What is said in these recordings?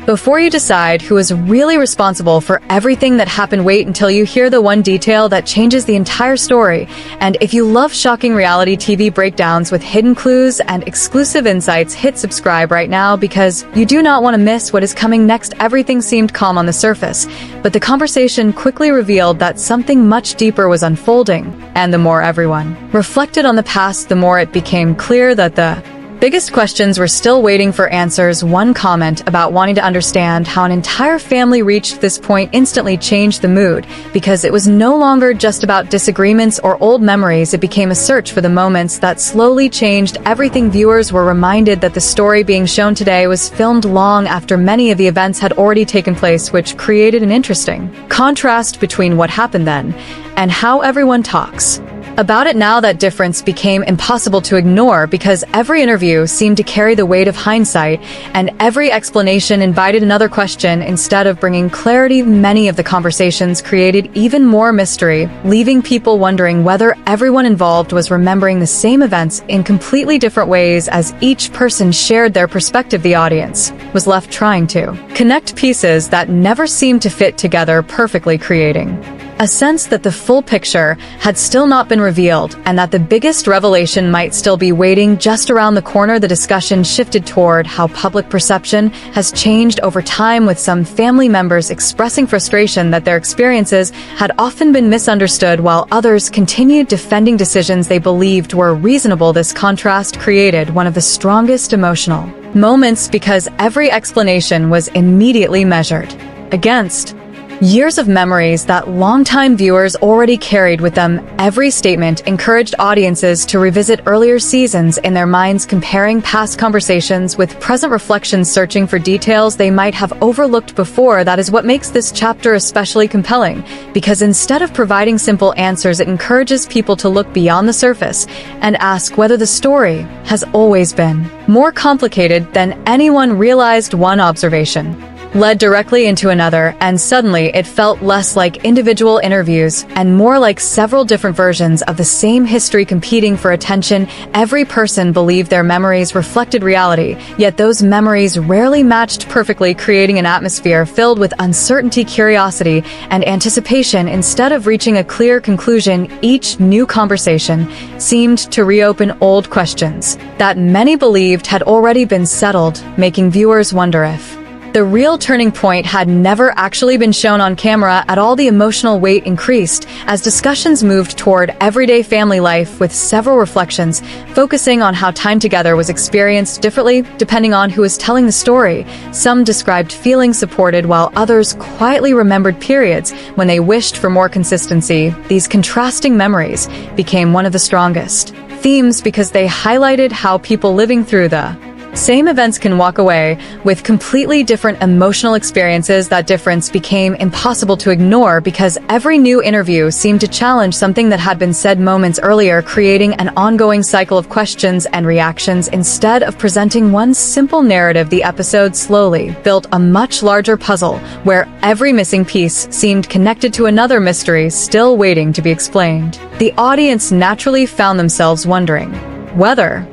Before you decide who is really responsible for everything that happened, wait until you hear the one detail that changes the entire story. And if you love shocking reality TV breakdowns with hidden clues and exclusive insights, hit subscribe right now because you do not want to miss what is coming next. Everything seemed calm on the surface, but the conversation quickly revealed that something much deeper was unfolding. And the more everyone reflected on the past, the more it became clear that the biggest questions were still waiting for answers. One comment about wanting to understand how an entire family reached this point instantly changed the mood, because it was no longer just about disagreements or old memories. It became a search for the moments that slowly changed everything. Viewers were reminded that the story being shown today was filmed long after many of the events had already taken place, which created an interesting contrast between what happened then and how everyone talks about it now. That difference became impossible to ignore because every interview seemed to carry the weight of hindsight, and every explanation invited another question instead of bringing clarity. Many of the conversations created even more mystery, leaving people wondering whether everyone involved was remembering the same events in completely different ways. As each person shared their perspective, the audience was left trying to connect pieces that never seemed to fit together perfectly, creating a sense that the full picture had still not been revealed and that the biggest revelation might still be waiting just around the corner. The discussion shifted toward how public perception has changed over time, with some family members expressing frustration that their experiences had often been misunderstood, while others continued defending decisions they believed were reasonable. This contrast created one of the strongest emotional moments because every explanation was immediately measured against years of memories that longtime viewers already carried with them. Every statement encouraged audiences to revisit earlier seasons in their minds, comparing past conversations with present reflections, searching for details they might have overlooked before. That is what makes this chapter especially compelling, because instead of providing simple answers, it encourages people to look beyond the surface and ask whether the story has always been more complicated than anyone realized. One observation led directly into another, and suddenly it felt less like individual interviews and more like several different versions of the same history competing for attention. Every person believed their memories reflected reality, yet those memories rarely matched perfectly, creating an atmosphere filled with uncertainty, curiosity, and anticipation. Instead of reaching a clear conclusion, each new conversation seemed to reopen old questions that many believed had already been settled, making viewers wonder if the real turning point had never actually been shown on camera at all. The emotional weight increased as discussions moved toward everyday family life, with several reflections focusing on how time together was experienced differently depending on who was telling the story. Some described feeling supported, while others quietly remembered periods when they wished for more consistency. These contrasting memories became one of the strongest themes because they highlighted how people living through the same events can walk away with completely different emotional experiences. That difference became impossible to ignore because every new interview seemed to challenge something that had been said moments earlier, creating an ongoing cycle of questions and reactions. Instead of presenting one simple narrative, the episode slowly built a much larger puzzle where every missing piece seemed connected to another mystery still waiting to be explained. The audience naturally found themselves wondering whether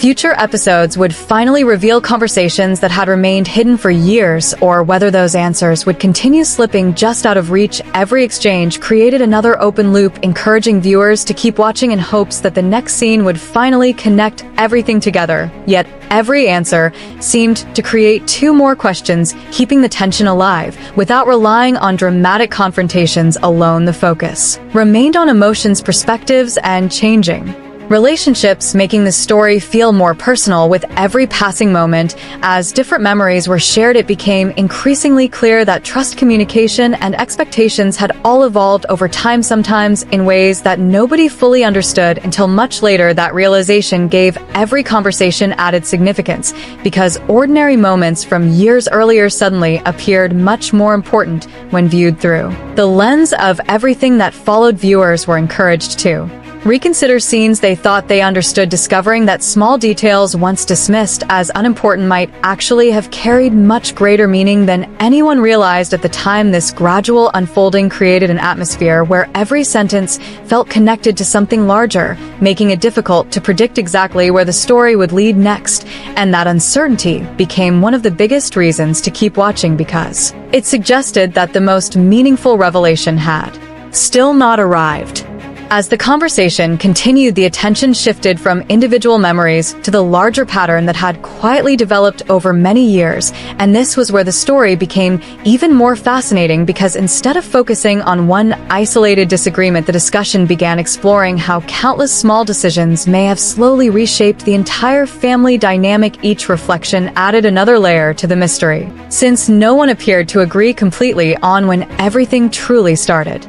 future episodes would finally reveal conversations that had remained hidden for years, or whether those answers would continue slipping just out of reach. Every exchange created another open loop, encouraging viewers to keep watching in hopes that the next scene would finally connect everything together. Yet every answer seemed to create two more questions, keeping the tension alive. Without relying on dramatic confrontations alone, the focus remained on emotions, perspectives, and changing relationships, making the story feel more personal with every passing moment. As different memories were shared, it became increasingly clear that trust, communication, and expectations had all evolved over time, sometimes in ways that nobody fully understood until much later. That realization gave every conversation added significance, because ordinary moments from years earlier suddenly appeared much more important when viewed through the lens of everything that followed. Viewers were encouraged to reconsider scenes they thought they understood, discovering that small details once dismissed as unimportant might actually have carried much greater meaning than anyone realized at the time. This gradual unfolding created an atmosphere where every sentence felt connected to something larger, making it difficult to predict exactly where the story would lead next, and that uncertainty became one of the biggest reasons to keep watching, because it suggested that the most meaningful revelation had still not arrived. As the conversation continued, the attention shifted from individual memories to the larger pattern that had quietly developed over many years, and this was where the story became even more fascinating, because instead of focusing on one isolated disagreement, the discussion began exploring how countless small decisions may have slowly reshaped the entire family dynamic. Each reflection added another layer to the mystery, since no one appeared to agree completely on when everything truly started.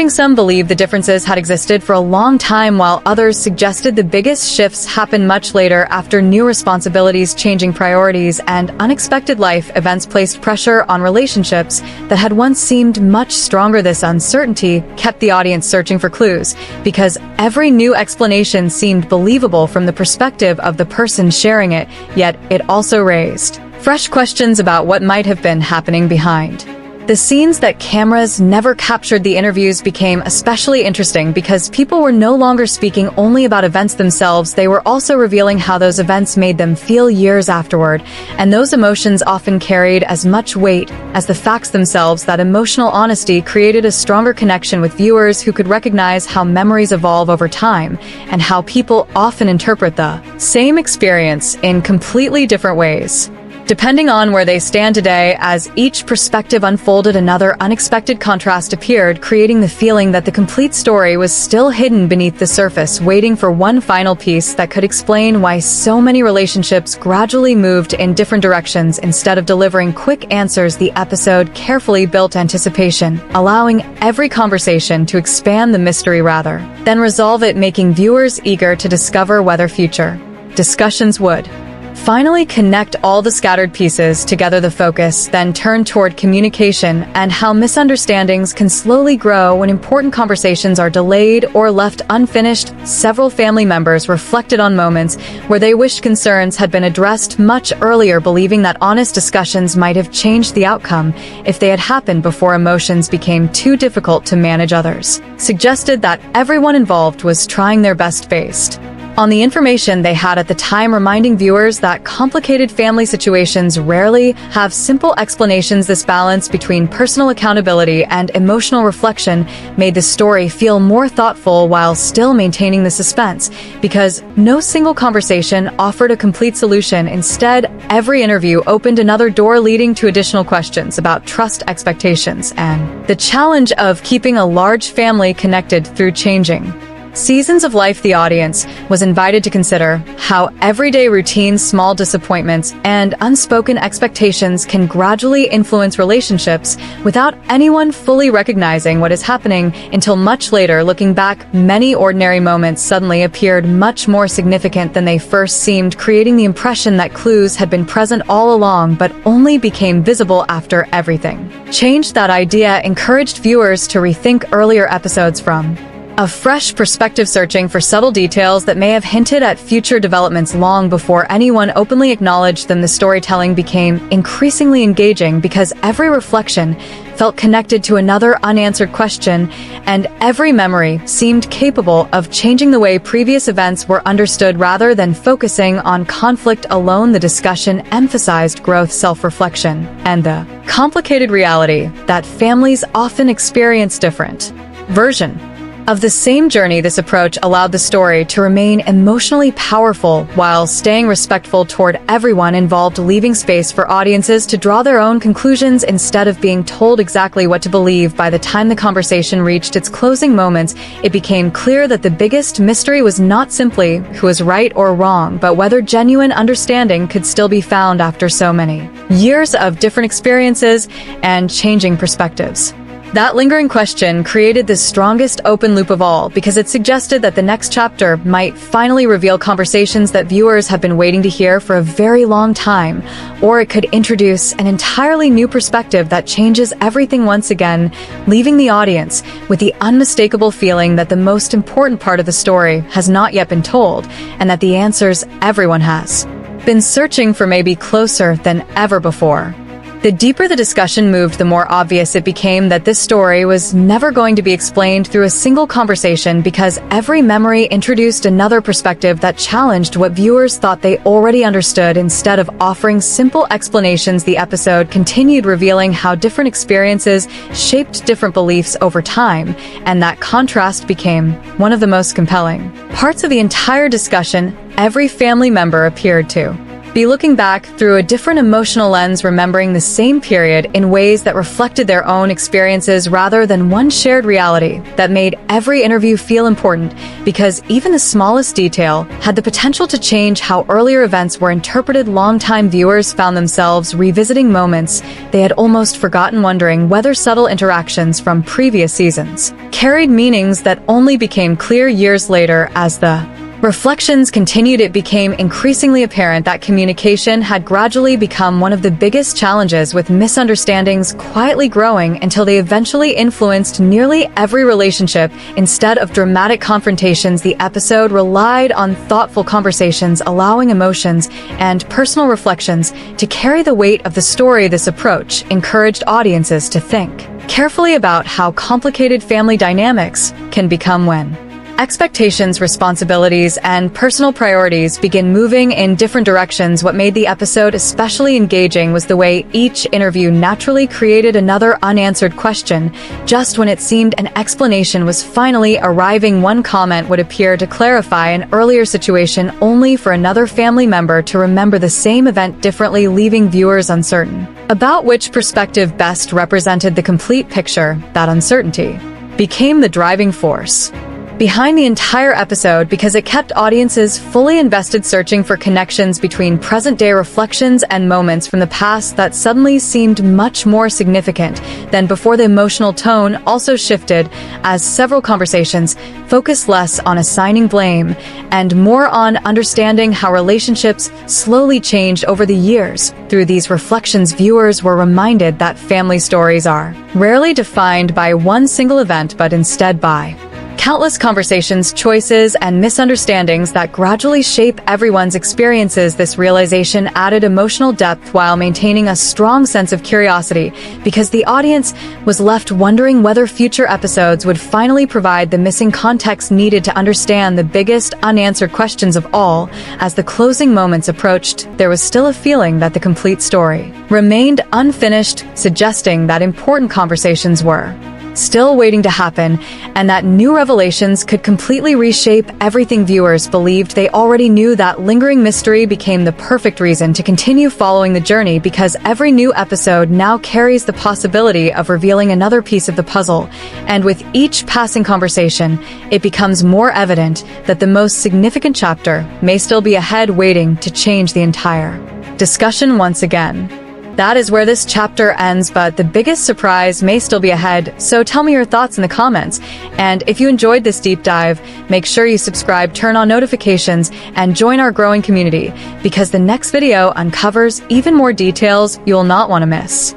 Some believed the differences had existed for a long time, while others suggested the biggest shifts happened much later, after new responsibilities, changing priorities, and unexpected life events placed pressure on relationships that had once seemed much stronger. This uncertainty kept the audience searching for clues, because every new explanation seemed believable from the perspective of the person sharing it, yet it also raised fresh questions about what might have been happening behind the scenes. That cameras never captured. The interviews became especially interesting because people were no longer speaking only about events themselves, they were also revealing how those events made them feel years afterward, and those emotions often carried as much weight as the facts themselves. That emotional honesty created a stronger connection with viewers, who could recognize how memories evolve over time and how people often interpret the same experience in completely different ways, depending on where they stand today. As each perspective unfolded, another unexpected contrast appeared, creating the feeling that the complete story was still hidden beneath the surface, waiting for one final piece that could explain why so many relationships gradually moved in different directions. Instead of delivering quick answers, the episode carefully built anticipation, allowing every conversation to expand the mystery rather than resolve it, making viewers eager to discover whether future discussions would finally connect all the scattered pieces together. The focus then turned toward communication and how misunderstandings can slowly grow when important conversations are delayed or left unfinished. Several family members reflected on moments where they wished concerns had been addressed much earlier, believing that honest discussions might have changed the outcome if they had happened before emotions became too difficult to manage. Others suggested that everyone involved was trying their best based on the information they had at the time, reminding viewers that complicated family situations rarely have simple explanations. This balance between personal accountability and emotional reflection made the story feel more thoughtful while still maintaining the suspense, because no single conversation offered a complete solution. Instead, every interview opened another door, leading to additional questions about trust, expectations, and the challenge of keeping a large family connected through changing seasons of life. The audience was invited to consider how everyday routines, small disappointments, and unspoken expectations can gradually influence relationships without anyone fully recognizing what is happening until much later. Looking back, many ordinary moments suddenly appeared much more significant than they first seemed, creating the impression that clues had been present all along but only became visible after everything changed. That idea encouraged viewers to rethink earlier episodes from a fresh perspective, searching for subtle details that may have hinted at future developments long before anyone openly acknowledged them. The storytelling became increasingly engaging because every reflection felt connected to another unanswered question, and every memory seemed capable of changing the way previous events were understood. Rather than focusing on conflict alone, the discussion emphasized growth, self-reflection, and the complicated reality that families often experience different versions of the same journey. This approach allowed the story to remain emotionally powerful while staying respectful toward everyone involved, leaving space for audiences to draw their own conclusions instead of being told exactly what to believe. By the time the conversation reached its closing moments, it became clear that the biggest mystery was not simply who was right or wrong, but whether genuine understanding could still be found after so many years of different experiences and changing perspectives. That lingering question created the strongest open loop of all because it suggested that the next chapter might finally reveal conversations that viewers have been waiting to hear for a very long time, or it could introduce an entirely new perspective that changes everything once again, leaving the audience with the unmistakable feeling that the most important part of the story has not yet been told, and that the answers everyone has been searching for may be closer than ever before. The deeper the discussion moved, the more obvious it became that this story was never going to be explained through a single conversation because every memory introduced another perspective that challenged what viewers thought they already understood. Instead of offering simple explanations, the episode continued revealing how different experiences shaped different beliefs over time, and that contrast became one of the most compelling parts of the entire discussion. Every family member appeared to be looking back through a different emotional lens, remembering the same period in ways that reflected their own experiences rather than one shared reality. That made every interview feel important because even the smallest detail had the potential to change how earlier events were interpreted. Longtime viewers found themselves revisiting moments they had almost forgotten, wondering whether subtle interactions from previous seasons carried meanings that only became clear years later. As the reflections continued, it became increasingly apparent that communication had gradually become one of the biggest challenges, with misunderstandings quietly growing until they eventually influenced nearly every relationship. Instead of dramatic confrontations, the episode relied on thoughtful conversations, allowing emotions and personal reflections to carry the weight of the story. This approach encouraged audiences to think carefully about how complicated family dynamics can become when expectations, responsibilities, and personal priorities begin moving in different directions. What made the episode especially engaging was the way each interview naturally created another unanswered question. Just when it seemed an explanation was finally arriving, one comment would appear to clarify an earlier situation, only for another family member to remember the same event differently, leaving viewers uncertain about which perspective best represented the complete picture. That uncertainty became the driving force behind the entire episode because it kept audiences fully invested, searching for connections between present-day reflections and moments from the past that suddenly seemed much more significant than before. The emotional tone also shifted as several conversations focused less on assigning blame and more on understanding how relationships slowly changed over the years. Through these reflections, viewers were reminded that family stories are rarely defined by one single event, but instead by countless conversations, choices, and misunderstandings that gradually shape everyone's experiences. This realization added emotional depth while maintaining a strong sense of curiosity, because the audience was left wondering whether future episodes would finally provide the missing context needed to understand the biggest unanswered questions of all. As the closing moments approached, there was still a feeling that the complete story remained unfinished, suggesting that important conversations were still waiting to happen, and that new revelations could completely reshape everything viewers believed they already knew. That lingering mystery became the perfect reason to continue following the journey, because every new episode now carries the possibility of revealing another piece of the puzzle, and with each passing conversation, it becomes more evident that the most significant chapter may still be ahead, waiting to change the entire discussion once again. That is where this chapter ends, but the biggest surprise may still be ahead, so tell me your thoughts in the comments. And if you enjoyed this deep dive, make sure you subscribe, turn on notifications, and join our growing community, because the next video uncovers even more details you'll not want to miss.